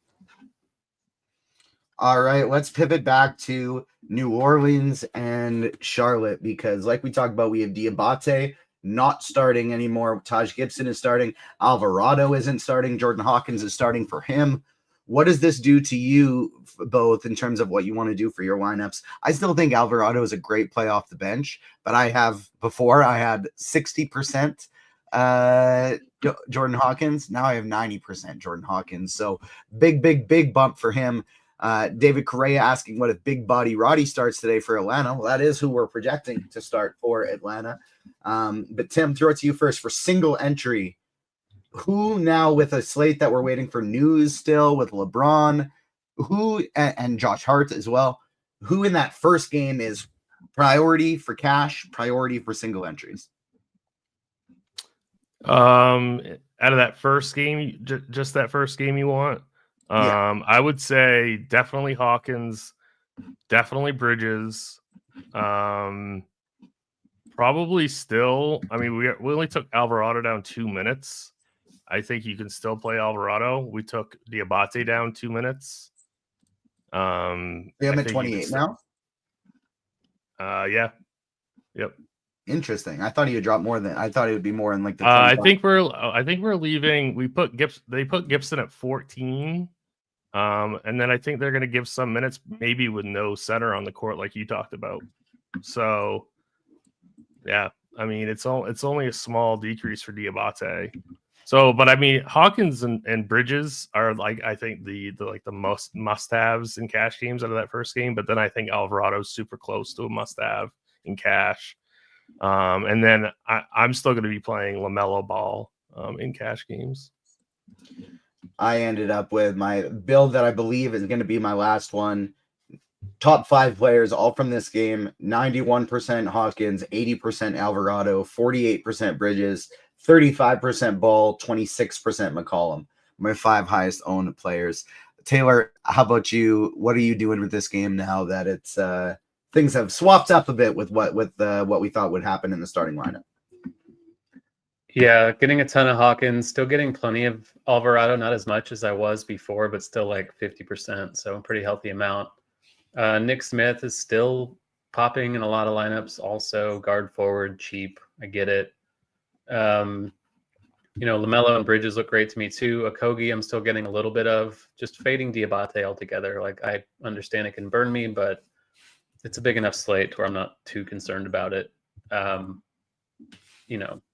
All right, let's pivot back to New Orleans and Charlotte because like we talked about, we have Diabate not starting anymore. Taj Gibson is starting. Alvarado isn't starting. Jordan Hawkins is starting for him. What does this do to you both in terms of what you want to do for your lineups? I still think Alvarado is a great play off the bench, but I had 60% Jordan Hawkins. Now I have 90% Jordan Hawkins. So big bump for him. David Correa asking what if Big Body Roddy starts today for Atlanta? Well, that is who we're projecting to start for Atlanta. But Tim, throw it to you first for single entry. Who now with a slate that we're waiting for news still with LeBron, who and Josh Hart as well, who in that first game is priority for cash, priority for single entries? out of that first game, just that first game you want? Yeah. I would say definitely Hawkins, definitely Bridges. Probably still. I mean, we only took Alvarado down 2 minutes. I think you can still play Alvarado. We took Diabate down 2 minutes. I'm at 28 now. Yeah. Yep. Interesting. I thought he would drop more than. I thought it would be more in like the. I think we're leaving. They put Gibson at 14. And then I think they're going to give some minutes, maybe with no center on the court, like you talked about. So, yeah, I mean, it's only a small decrease for Diabate. So, but I mean, Hawkins and Bridges are like, I think the most must-haves in cash games out of that first game. But then I think Alvarado's super close to a must-have in cash. And then I'm still going to be playing LaMelo Ball in cash games. I ended up with my build that I believe is going to be my last one. Top 5 players, all from this game. 91% Hawkins, 80% Alvarado, 48% Bridges, 35% Ball, 26% McCollum. My 5 highest owned players. Taylor, how about you? What are you doing with this game now that it's things have swapped up a bit with what we thought would happen in the starting lineup? Yeah, getting a ton of Hawkins, still getting plenty of Alvarado, not as much as I was before, but still like 50%, so a pretty healthy amount. Nick Smith is still popping in a lot of lineups, also guard forward, cheap. I get it. LaMelo and Bridges look great to me too. Okogie, I'm still getting a little bit of, just fading Diabate altogether. Like, I understand it can burn me, but it's a big enough slate where I'm not too concerned about it.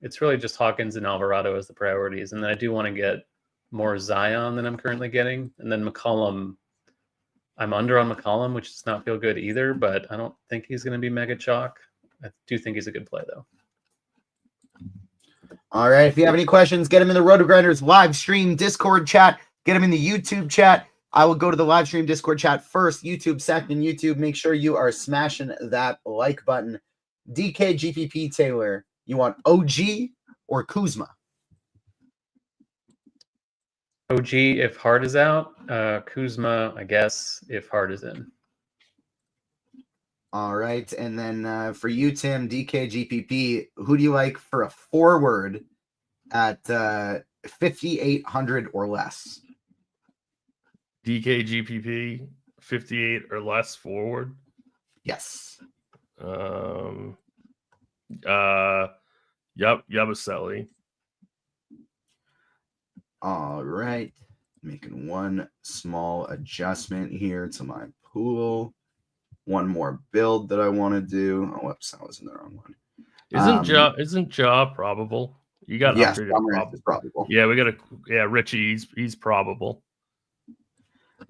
It's really just Hawkins and Alvarado as the priorities. And then I do want to get more Zion than I'm currently getting. And then McCollum, I'm under on McCollum, which does not feel good either, but I don't think he's going to be mega chalk. I do think he's a good play, though. All right. If you have any questions, get them in the RotoGrinders live stream Discord chat. Get them in the YouTube chat. I will go to the live stream Discord chat first, YouTube second. YouTube, make sure you are smashing that like button. DKGPP Taylor, you want OG or Kuzma? OG if Hart is out. Kuzma, I guess, if Hart is in. All right. And then for you, Tim, DKGPP, who do you like for a forward at 5,800 or less? DKGPP, 58 or less forward? Yes. Yabusele. All right. Making one small adjustment here to my pool. One more build that I want to do. Oh, whoops, I was in the wrong one. Isn't Ja probable? You got yes, upgraded probable. Yeah, Richie, he's probable.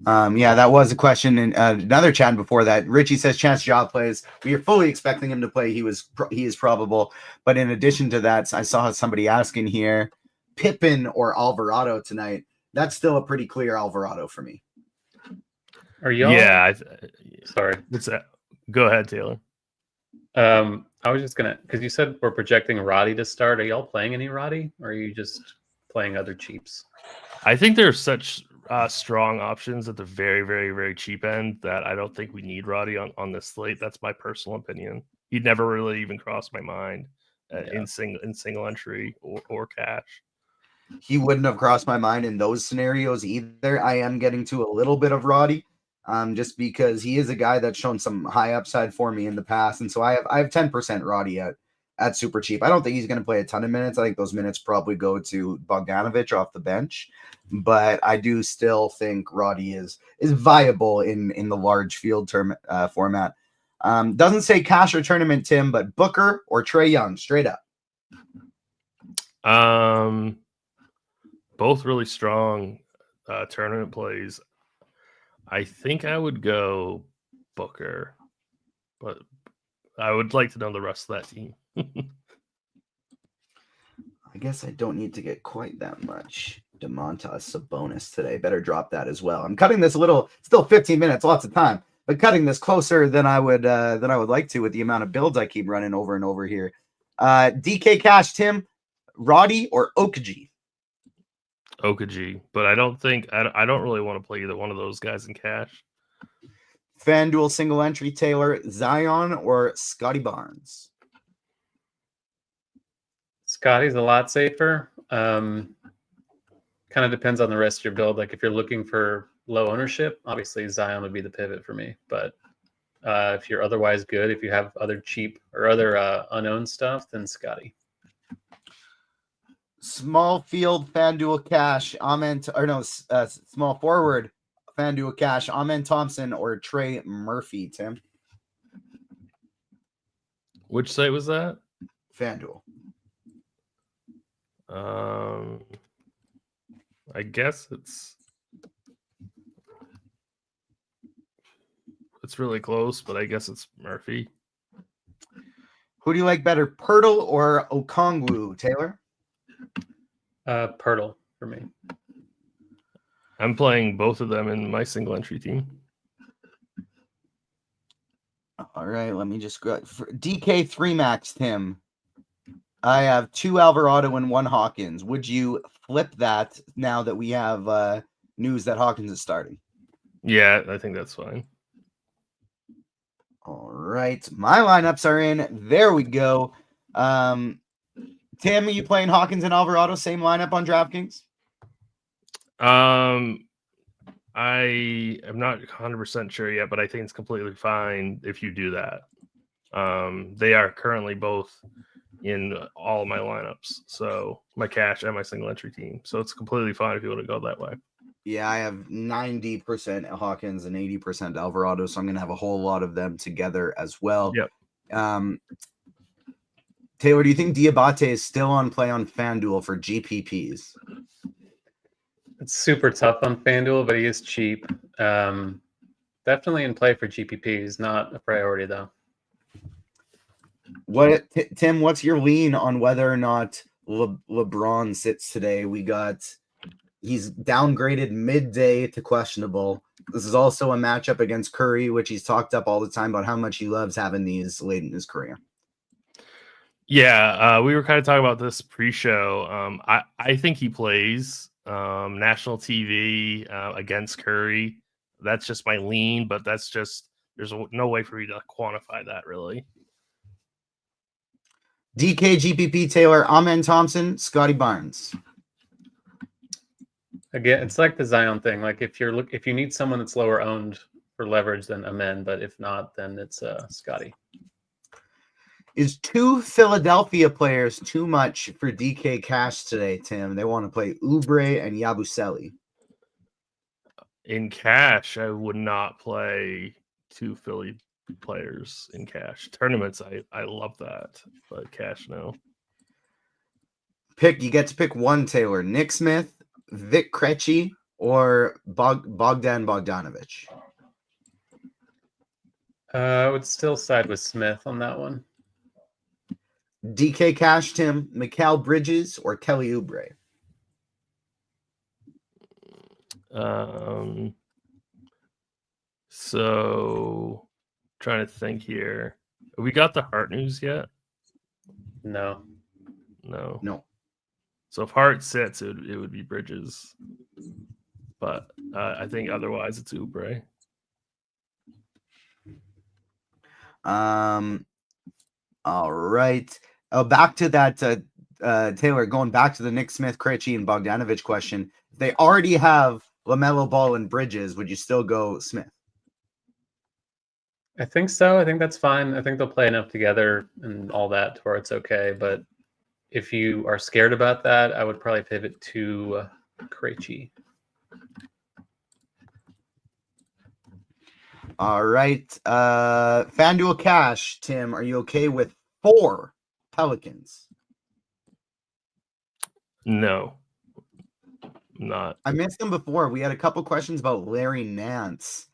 Yeah, that was a question in another chat before that. Richie says chance Ja plays. We are fully expecting him to play. He is probable. But in addition to that, I saw somebody asking here, Pippen or Alvarado tonight. That's still a pretty clear Alvarado for me. Are y'all? Yeah. Sorry. Go ahead, Taylor. I was just gonna, because you said we're projecting Roddy to start. Are y'all playing any Roddy, or are you just playing other cheaps? I think there's such strong options at the very, very, very cheap end that I don't think we need Roddy on this slate. That's my personal opinion. He'd never really even crossed my mind in single entry or cash. He wouldn't have crossed my mind in those scenarios either. I am getting to a little bit of Roddy, just because he is a guy that's shown some high upside for me in the past, and so I have 10% Roddy at super cheap. I don't think he's going to play a ton of minutes. I think those minutes probably go to Bogdanovic off the bench, but I do still think Roddy is viable in the large field term format. Doesn't say cash or tournament, Tim, but Booker or Trae Young, straight up. Both really strong tournament plays. I think I would go Booker, but I would like to know the rest of that team. I guess I don't need to get quite that much Domantas Sabonis today. Better drop that as well. I'm cutting this a little, still 15 minutes, lots of time, but cutting this closer than I would like to with the amount of builds I keep running over and over here. DK Cash, Tim, Roddy or Okogie? Okaji, but I don't really want to play either one of those guys in cash. FanDuel single entry, Taylor, Zion or Scotty Barnes? Scotty's a lot safer. Kind of depends on the rest of your build. Like if you're looking for low ownership, obviously Zion would be the pivot for me. But if you're otherwise good, if you have other cheap or other unowned stuff, then Scotty. Small field FanDuel cash, small forward FanDuel cash, Amen Thompson or Trey Murphy, Tim? Which site was that? FanDuel. I guess it's really close, but I guess it's Murphy. Who do you like better, Pirtle or Okongwu, Taylor? Pirtle for me. I'm playing both of them in my single entry team. All right, let me just go for DK3 Max, Tim. I have 2 Alvarado and 1 Hawkins. Would you flip that now that we have news that Hawkins is starting? Yeah, I think that's fine. All right, my lineups are in. There we go. Tim, are you playing Hawkins and Alvarado? Same lineup on DraftKings? I am not 100% sure yet, but I think it's completely fine if you do that. They are currently both in all of my lineups, so my cash and my single entry team. So it's completely fine if you want to go that way. Yeah, I have 90% Hawkins and 80% Alvarado, so I'm going to have a whole lot of them together as well. Yep. Taylor, do you think Diabate is still on play on FanDuel for GPPs? It's super tough on FanDuel, but he is cheap. Definitely in play for GPPs, not a priority though. Tim, what's your lean on whether or not LeBron sits today? He's downgraded midday to questionable. This is also a matchup against Curry, which he's talked up all the time about how much he loves having these late in his career. Yeah, we were kind of talking about this pre-show. I think he plays national TV against Curry. That's just my lean, but there's no way for me to quantify that really. DK, GPP, Taylor, Amen Thompson, Scotty Barnes. Again, it's like the Zion thing. Like if you need someone that's lower owned for leverage, then Amen. But if not, then it's Scotty. Is 2 Philadelphia players too much for DK cash today, Tim? They want to play Oubre and Yabusele. In cash, I would not play 2 Philly players in cash. Tournaments, I love that, but cash, no. You get to pick one, Taylor. Nick Smith, Vic Krejci, or Bogdan Bogdanovic? I would still side with Smith on that one. DK cash, Tim, Mikal Bridges, or Kelly Oubre? So trying to think here. Have we got the Hart news yet? No. So if Hart sits, it would be Bridges, but I think otherwise it's Oubre. All right. Back to that, Taylor, going back to the Nick Smith, Krejci, and Bogdanovic question. If they already have LaMelo Ball and Bridges, would you still go Smith? I think so. I think that's fine. I think they'll play enough together and all that to where it's okay. But if you are scared about that, I would probably pivot to Krejci. All right. FanDuel cash, Tim, are you okay with 4 Pelicans? No, not. I missed them before. We had a couple questions about Larry Nance.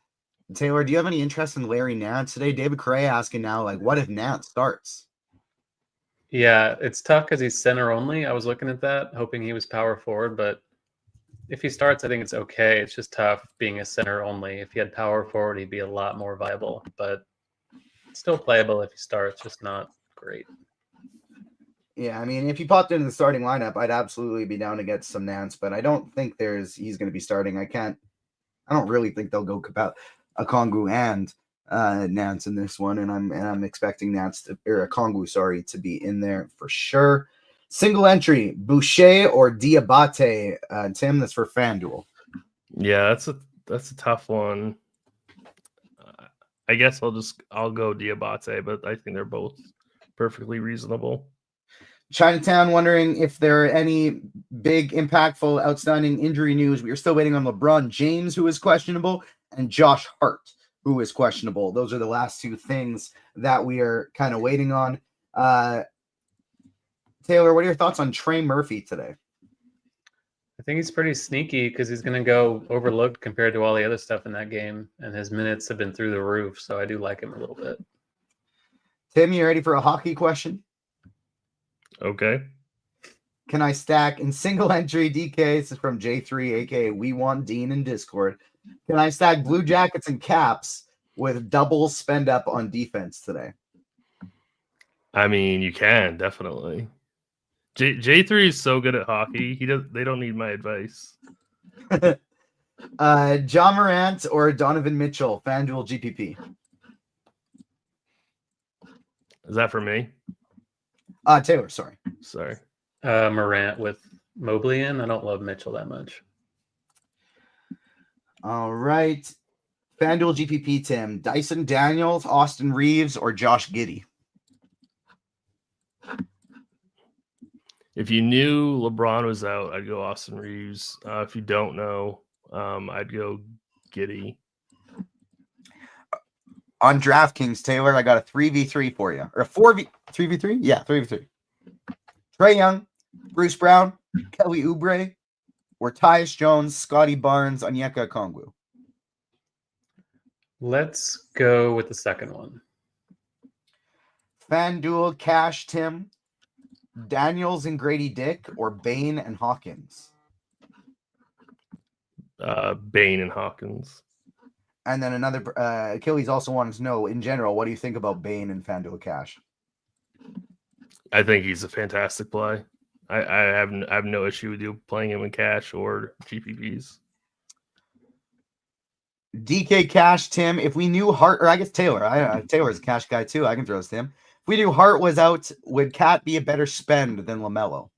Taylor, do you have any interest in Larry Nance today? David Correa asking now, what if Nance starts? Yeah, it's tough because he's center only. I was looking at that, hoping he was power forward, but if he starts, I think it's okay. It's just tough being a center only. If he had power forward, he'd be a lot more viable, but still playable if he starts, just not great. Yeah, I mean, if he popped into the starting lineup, I'd absolutely be down to get some Nance, but I don't think he's going to be starting. I don't really think they'll go Okongwu and Nance in this one, and I'm expecting Okongwu, to be in there for sure. Single entry, Boucher or Diabate, Tim. That's for FanDuel. Yeah, that's a tough one. I guess I'll go Diabate, but I think they're both perfectly reasonable. Chinatown wondering if there are any big, impactful, outstanding injury news. We are still waiting on LeBron James, who is questionable, and Josh Hart, who is questionable. Those are the last two things that we are kind of waiting on. Taylor, what are your thoughts on Trey Murphy today? I think he's pretty sneaky because he's going to go overlooked compared to all the other stuff in that game, and his minutes have been through the roof, so I do like him a little bit. Tim, you ready for a hockey question? Okay. Can I stack in single entry DK? This is from J3, aka We Want Dean in Discord. Can I stack Blue Jackets and Caps with double spend up on defense today? I mean, you can definitely. J3 is so good at hockey. They don't need my advice. John Morant or Donovan Mitchell, FanDuel GPP. Is that for me? Taylor, sorry. Morant with Mobley in. I don't love Mitchell that much. All right. FanDuel GPP, Tim. Dyson Daniels, Austin Reeves, or Josh Giddey? If you knew LeBron was out, I'd go Austin Reeves. If you don't know, I'd go Giddey. On DraftKings, Taylor, I got a 3v3 for you. Or a 3v3? Yeah, 3v3. Trae Young, Bruce Brown, Kelly Oubre, or Tyus Jones, Scotty Barnes, Onyeka Okongwu. Let's go with the second one. FanDuel Cash, Tim. Daniels and Grady Dick, or Bain and Hawkins? Bain and Hawkins. And then another Achilles also wanted to know, in general, what do you think about Bain and FanDuel Cash? I think he's a fantastic play. I have no issue with you playing him in cash or GPPs. DK Cash, Tim. If we knew Hart, or I guess Taylor. Taylor's a cash guy too. I can throw this to him. If we knew Hart was out, would Cat be a better spend than LaMelo?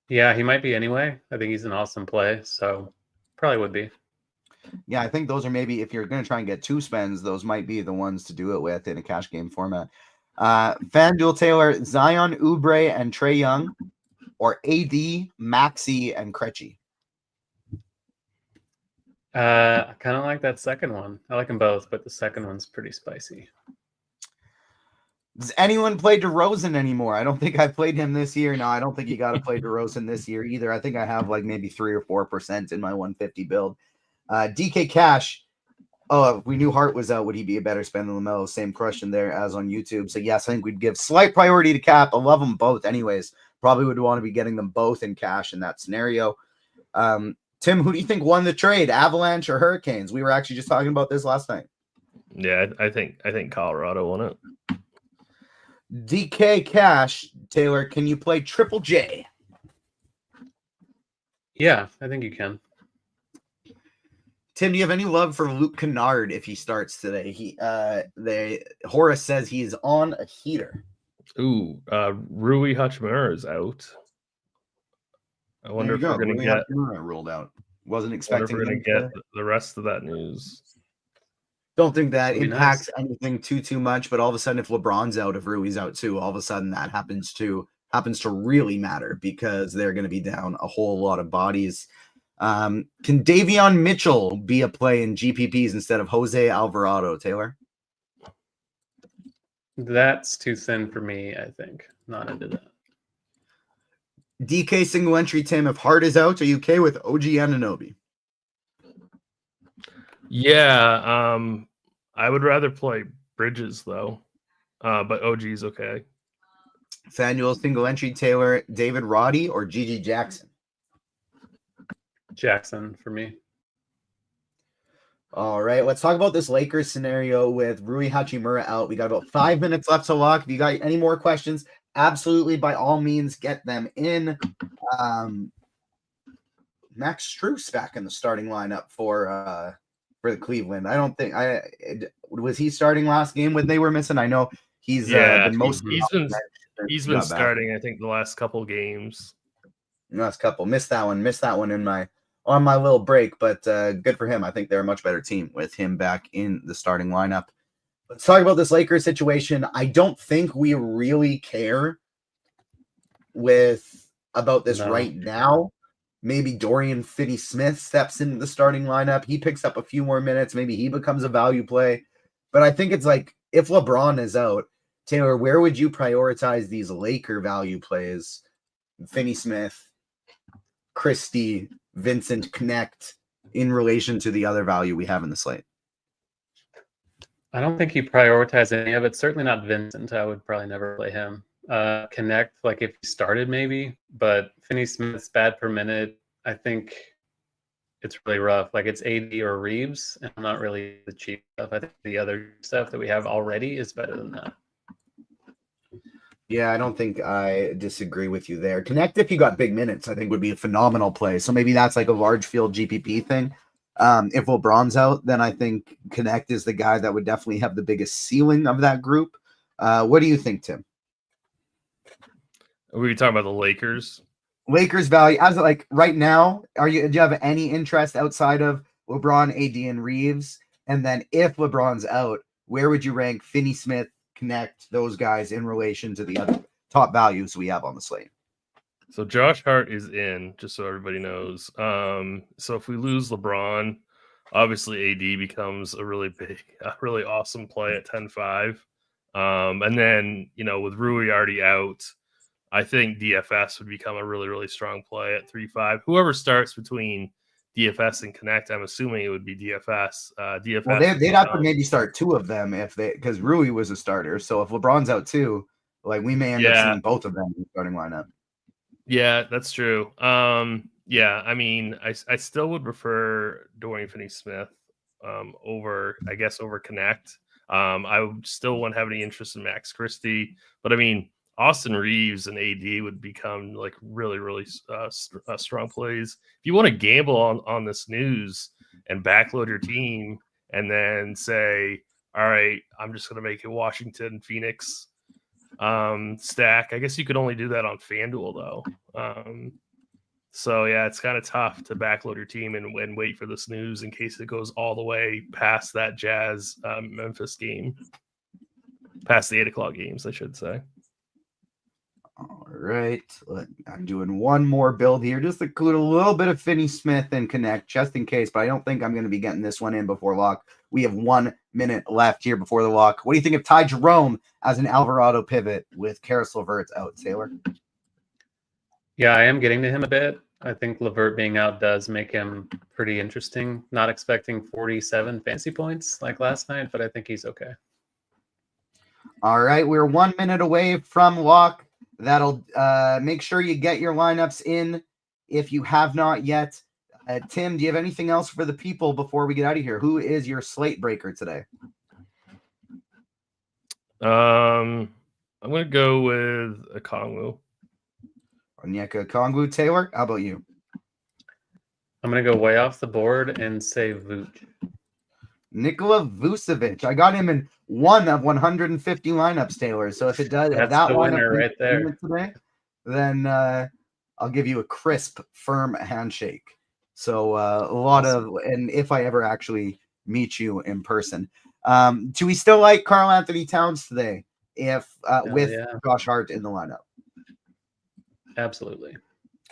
Yeah, he might be anyway. I think he's an awesome play, so probably would be. Yeah, I think those are maybe, if you're going to try and get two spends, those might be the ones to do it with in a cash game format. FanDuel, Taylor, Zion, Oubre, and Trae Young, or AD, Maxey, and Krejci? I kind of like that second one. I like them both, but the second one's pretty spicy. Does anyone play DeRozan anymore? I don't think I've played him this year. No, I don't think you got to play DeRozan this year either. I think I have like maybe 3 or 4% in my 150 build. DK Cash. Oh, if we knew Hart was out, would he be a better spend than LaMelo? Same question there as on YouTube. So yes, I think we'd give slight priority to Cap. I love them both anyways. Probably would want to be getting them both in cash in that scenario. Tim, who do you think won the trade? Avalanche or Hurricanes? We were actually just talking about this last night. Yeah, I think Colorado won it. DK Cash, Taylor, can you play Triple J? Yeah, I think you can. Tim, do you have any love for Luke Kennard if he starts today? Horace says he is on a heater. Ooh, Rui Hachimura is out. I wonder if we're going to get ruled out. Wasn't expecting we're going to get the rest of that news. Don't think that impacts anything too much, but all of a sudden, if LeBron's out, if Rui's out too, all of a sudden that happens to really matter because they're going to be down a whole lot of bodies. Can Davion Mitchell be a play in GPPs instead of Jose Alvarado, Taylor? That's too thin for me, I think. Not into that. DK single entry, Tim. If Hart is out, are you okay with OG Anunoby? Yeah, I would rather play Bridges though, but OG's okay. FanDuel single entry, Taylor, David Roddy or Gigi Jackson? Jackson for me. All right, let's talk about this Lakers scenario with Rui Hachimura out. We got about 5 minutes left to lock. If you got any more questions, absolutely, by all means, get them in. Max Strus back in the starting lineup for the Cleveland. I don't think was he starting last game when they were missing. I know he's been mostly he's been starting. I think the last couple games. Last couple missed that one in on my little break, but good for him. I think they're a much better team with him back in the starting lineup. Let's talk about this Lakers situation. I don't think we really care about this right now. Maybe Dorian Finney-Smith steps into the starting lineup. He picks up a few more minutes. Maybe he becomes a value play. But I think it's like if LeBron is out, Taylor, where would you prioritize these Laker value plays? Finney-Smith, Christie, Vincent, Connect in relation to the other value we have in the slate? I don't think you prioritize any of it. Certainly not Vincent. I would probably never play him. Connect, like if he started maybe, but Finney-Smith's bad per minute. I think it's really rough. Like it's AD or Reeves, and not really the cheap stuff. I think the other stuff that we have already is better than that. Yeah, I don't think I disagree with you there. Connect, if you got big minutes, I think would be a phenomenal play. So maybe that's like a large field GPP thing. If LeBron's out, then I think Connect is the guy that would definitely have the biggest ceiling of that group. What do you think, Tim? Are we talking about the Lakers? Lakers value as like right now. Do you have any interest outside of LeBron, AD, and Reeves? And then if LeBron's out, where would you rank Finney-Smith, Connect, those guys in relation to the other top values we have on the slate? So Josh Hart is in, just so everybody knows. So if we lose LeBron, obviously AD becomes a really awesome play at 10-5. And then, with Rui already out, I think DFS would become a really, really strong play at 3-5. Whoever starts between DFS and Connect, I'm assuming it would be DFS. DFS. Well, they'd have to maybe start two of them because Rui was a starter. So if LeBron's out too, like we may end up seeing both of them in the starting lineup. Yeah, that's true. Yeah, I mean, I still would prefer Dorian Finney-Smith over Connect. I would still wouldn't have any interest in Max Christie, but I mean, Austin Reeves and AD would become like really, really strong plays. If you want to gamble on this news and backload your team and then say, all right, I'm just going to make a Washington Phoenix stack. I guess you could only do that on FanDuel though. So yeah, it's kind of tough to backload your team and wait for this news in case it goes all the way past that Jazz Memphis game, past the 8 o'clock games, I should say. All right, I'm doing one more build here, just to include a little bit of Finney-Smith and Connect, just in case, but I don't think I'm going to be getting this one in before lock. We have 1 minute left here before the lock. What do you think of Ty Jerome as an Alvarado pivot with Karis LeVert out, Taylor? Yeah, I am getting to him a bit. I think LeVert being out does make him pretty interesting. Not expecting 47 fantasy points like last night, but I think he's okay. All right, we're 1 minute away from lock. That'll make sure you get your lineups in if you have not yet. Tim, do you have anything else for the people before we get out of here? Who is your slate breaker today? I'm going to go with Okongwu. Onyeka Okongwu. Taylor, how about you? I'm going to go way off the board and say Vooch. Nikola Vucevic. I got him in 1 of 150 lineups, Taylor. So if it does, that's that the lineup winner right there today, then I'll give you a crisp, firm handshake. So a lot of, and if I ever actually meet you in person, do we still like Karl Anthony Towns today? If with Josh Hart in the lineup, absolutely.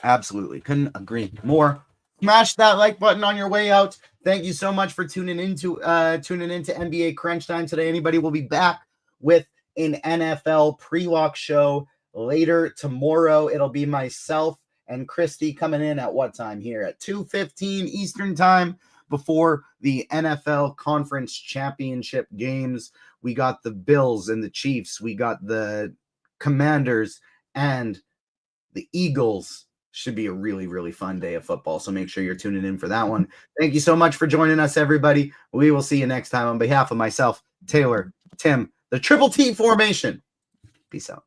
Couldn't agree more. Smash that like button on your way out. Thank you so much for tuning into NBA Crunch Time today. Anybody will be back with an NFL pre-lock show later tomorrow. It'll be myself and Christy coming in at what time here? At 2:15 Eastern time before the NFL Conference Championship games. We got the Bills and the Chiefs. We got the Commanders and the Eagles. Should be a really, really fun day of football. So make sure you're tuning in for that one. Thank you so much for joining us, everybody. We will see you next time. On behalf of myself, Taylor, Tim, the Triple T formation. Peace out.